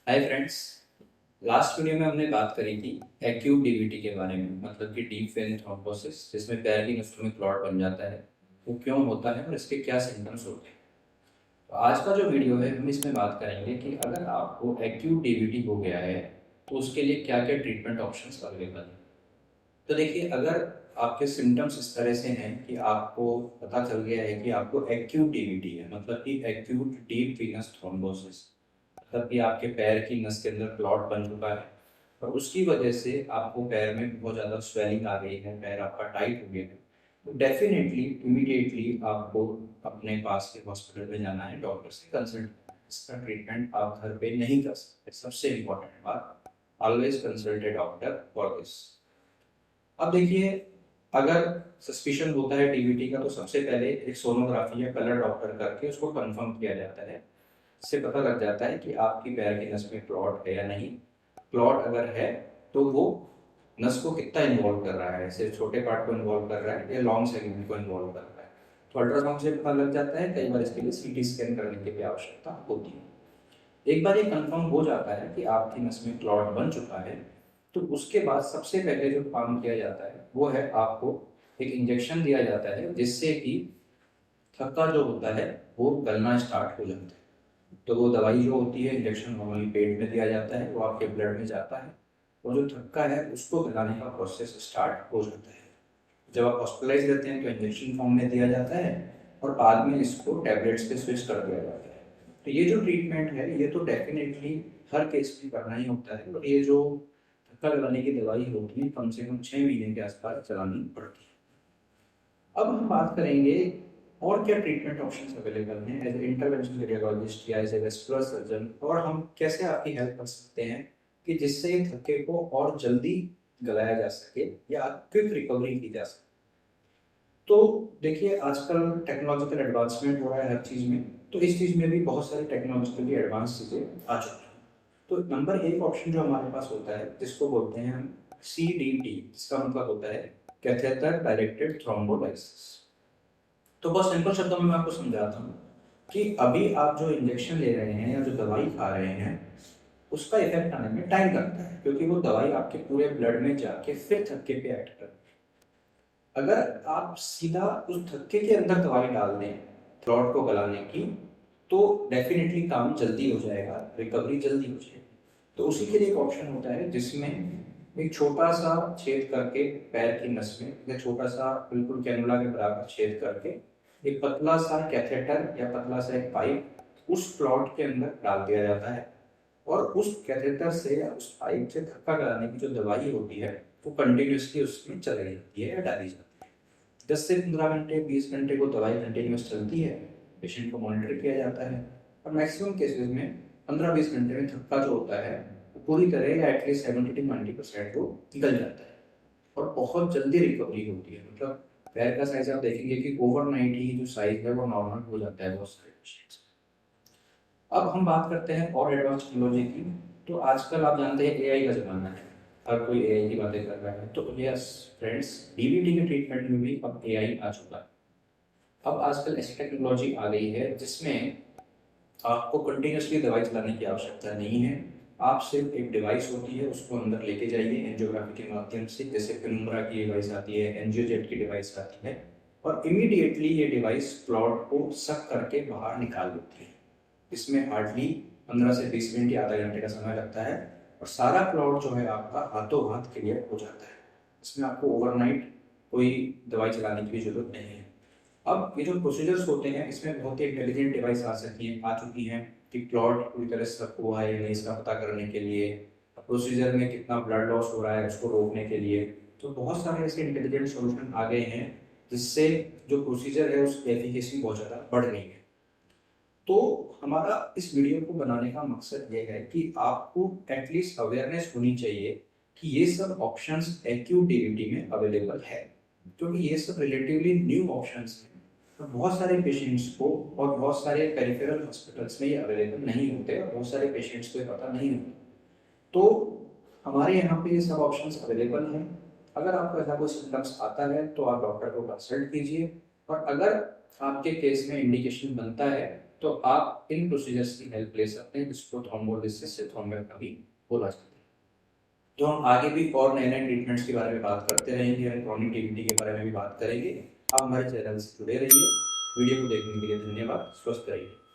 Hi friends. Last video में हमने बात करी थी एक्यूट डीवीटी के बारे में, मतलब कि डीप वेन थ्रोम्बोसिस, जिसमें पैर की नसों में क्लॉट बन जाता है। वो क्यों होता है और इसके क्या सिम्टम्स होते हैं। तो आज का जो वीडियो है हम इसमें बात करेंगे कि अगर आपको एक्यूट डीवीटी हो गया है तो उसके लिए क्या क्या ट्रीटमेंट ऑप्शंस अवेलेबल हैं। तो देखिए, अगर आपके सिम्टम्स इस तरह से हैं कि आपको पता चल गया है कि आपको एक्यूट डीवीटी है, मतलब कि एक्यूट डीप वीनस थ्रोम्बोसिस, मतलब कि आपके पैर की नस के अंदर क्लॉट बन चुका है और उसकी वजह से आपको पैर में बहुत ज़्यादा स्वेलिंग आ गई है, पैर आपका टाइट हो गया है, तो डेफिनेटली इमीडिएटली आपको अपने पास के हॉस्पिटल में जाना है, डॉक्टर से कंसल्ट करना है। इसका ट्रीटमेंट आप घर पे नहीं कर सकते। सबसे इम्पोर्टेंट बात, always consult A doctor for this. अब देखिए, अगर सस्पिशन होता है डीवीटी का तो सबसे पहले एक सोनोग्राफी या कलर डॉक्टर करके उसको कंफर्म किया जाता है। इससे पता लग जाता है कि आपकी पैर की नस में क्लॉट है या नहीं। क्लॉट अगर है तो वो नस को कितना इन्वॉल्व कर रहा है, सिर्फ छोटे पार्ट को इन्वॉल्व कर रहा है या लॉन्ग सेगमेंट को इन्वॉल्व कर रहा है। तो अल्ट्रासाउंड से पता लग जाता है। कई बार इसके लिए सीटी स्कैन करने की भी आवश्यकता होती है। एक बार ये कंफर्म हो जाता है कि आपकी नस में क्लॉट बन चुका है, तो उसके बाद सबसे पहले जो काम किया जाता है वो है आपको एक इंजेक्शन दिया जाता है, जिससे कि थक्का जो होता है वो गलना स्टार्ट हो जाता है। तो वो दवाई जो होती है, इंजेक्शन नॉर्मली पेट में दिया जाता है, वो आपके ब्लड में जाता है और जो थक्का है उसको गलाने का प्रोसेस स्टार्ट हो जाता है। जब आप हॉस्पिटलाइज रहते हैं तो इंजेक्शन फॉर्म में दिया जाता है और बाद में इसको टैबलेट्स पे स्विच कर दिया जाता है। तो ये जो ट्रीटमेंट है ये तो डेफिनेटली हर केस में करना ही होता है, और ये जो थक्का लगाने की दवाई होती है कम से कम 6 महीने के आसपास चलानी पड़ती है। अब हम बात करेंगे और क्या ट्रीटमेंट ऑप्शंस अवेलेबल हैं एज ए इंटरवेंशनल रेडियोलॉजिस्ट या एज ए वेस्कुलर सर्जन, और हम कैसे आपकी हेल्प कर सकते हैं कि जिससे इन थक्के को और जल्दी गलाया जा सके या क्विक रिकवरी की जा सके। तो देखिए, आजकल टेक्नोलॉजिकल एडवांसमेंट हो रहा है हर चीज़ में, तो इस चीज़ में भी बहुत सारी टेक्नोलॉजिकली एडवांस चीज़ें आ चुकी हैं। तो नंबर एक ऑप्शन जो हमारे पास होता है जिसको बोलते हैं हम CDT, जिसका मतलब होता है कैथेटर डायरेक्टेड थ्रोम्बोलाइसिस। तो बहुत सिंपल शब्दों में मैं आपको समझाता हूँ कि अभी आप जो इंजेक्शन ले रहे हैं या जो दवाई खा रहे हैं उसका इफेक्ट आने में टाइम लगता है, क्योंकि वो दवाई आपके पूरे ब्लड में जाके फिर थक्के पे एक्ट करती है। अगर आप सीधा उस थक्के के अंदर दवाई डाल दें क्लॉट को गलाने की, तो डेफिनेटली काम जल्दी हो जाएगा, रिकवरी जल्दी हो जाएगी। तो उसी के लिए एक ऑप्शन होता है जिसमें एक छोटा सा छेद करके पैर की नस में, या छोटा सा बिल्कुल कैनुला के बराबर छेद करके एक पतला सा कैथेटर या पतला सा एक पाइप उस क्लॉट के अंदर डाल दिया जाता है, और उस कैथेटर से या उस पाइप से थक्का गलाने की जो दवाई होती है वो कंटिन्यूसली उसमें चलाई जाती है या डाली जाती है। 10 से 15 घंटे 20 घंटे को दवाई कंटिन्यूस चलती है, पेशेंट को मॉनिटर किया जाता है, और मैक्सिमम केसेस में 15-20 घंटे में थक्का जो होता है वो पूरी तरह या एटलीस्ट 70 to 90% वो निकल जाता है और बहुत जल्दी रिकवरी होती है। मतलब पैर का साइज आप देखेंगे कि ओवरनाइट ही जो साइज है वो नॉर्मल हो जाता है बहुत सारे पेशेंट्स। अब हम बात करते हैं और एडवांस टेक्नोलॉजी की। तो आजकल आप जानते हैं एआई का ज़माना है, हर कोई एआई की बातें कर रहा है। तो यस फ्रेंड्स, डीवीटी के ट्रीटमेंट में भी अब एआई आ चुका है। अब आजकल ऐसी टेक्नोलॉजी आ गई है जिसमें आपको कंटिन्यूसली दवाई चलाने की आवश्यकता नहीं है। आप सिर्फ एक डिवाइस होती है उसको अंदर लेके जाइए एंजियोग्राफी के माध्यम से, जैसे पेनुम्ब्रा की डिवाइस आती है, एंजियोजेट की डिवाइस आती है, और इमीडिएटली ये डिवाइस क्लॉट को सक करके बाहर निकाल देती है। इसमें हार्डली 15 से 20 मिनट या आधा घंटे का समय लगता है, और सारा क्लॉट जो है आपका हाथों हाथ क्लियर हो जाता है। इसमें आपको ओवरनाइट कोई दवाई चलाने की भी जरूरत नहीं है। अब ये जो प्रोसीजर्स होते हैं इसमें बहुत ही इंटेलिजेंट डिवाइस आ चुकी हैं कि क्लॉट पूरी तरह से सक हुआ है या नहीं इसका पता करने के लिए, प्रोसीजर में कितना ब्लड लॉस हो रहा है उसको रोकने के लिए। तो बहुत सारे ऐसे इंटेलिजेंट सॉल्यूशन आ गए हैं जिससे जो प्रोसीजर है उसकी एफिकेसी बहुत ज़्यादा बढ़ गई है। तो हमारा इस वीडियो को बनाने का मकसद ये है कि आपको एटलीस्ट अवेयरनेस होनी चाहिए कि ये सब ऑप्शंस एक्यूट डीवीटी में अवेलेबल है, क्योंकि ये सब रिलेटिवली न्यू ऑप्शंस हैं। तो बहुत सारे पेशेंट्स को और बहुत सारे पेरिफेरल हॉस्पिटल्स में ये अवेलेबल नहीं होते और बहुत सारे पेशेंट्स को ये पता नहीं होता। तो हमारे यहाँ पे ये सब ऑप्शंस अवेलेबल हैं। अगर आपको ऐसा कोई सिम्टम्स आता है तो आप डॉक्टर को कंसल्ट कीजिए, और अगर आपके केस में इंडिकेशन बनता है तो आप इन प्रोसीजर्स की हेल्प ले सकते हैं, जिसको थ्रोम्बोलिसिस से थ्रोम्बोटॉमी बोला जाता है। तो हम आगे भी और नए नए ट्रीटमेंट्स के बारे में बात करते रहेंगे, हम क्रॉनिक टीबी के बारे में भी बात करेंगे। आप हमारे चैनल से जुड़े रहिए। वीडियो को देखने के लिए धन्यवाद। स्वस्थ रहिए।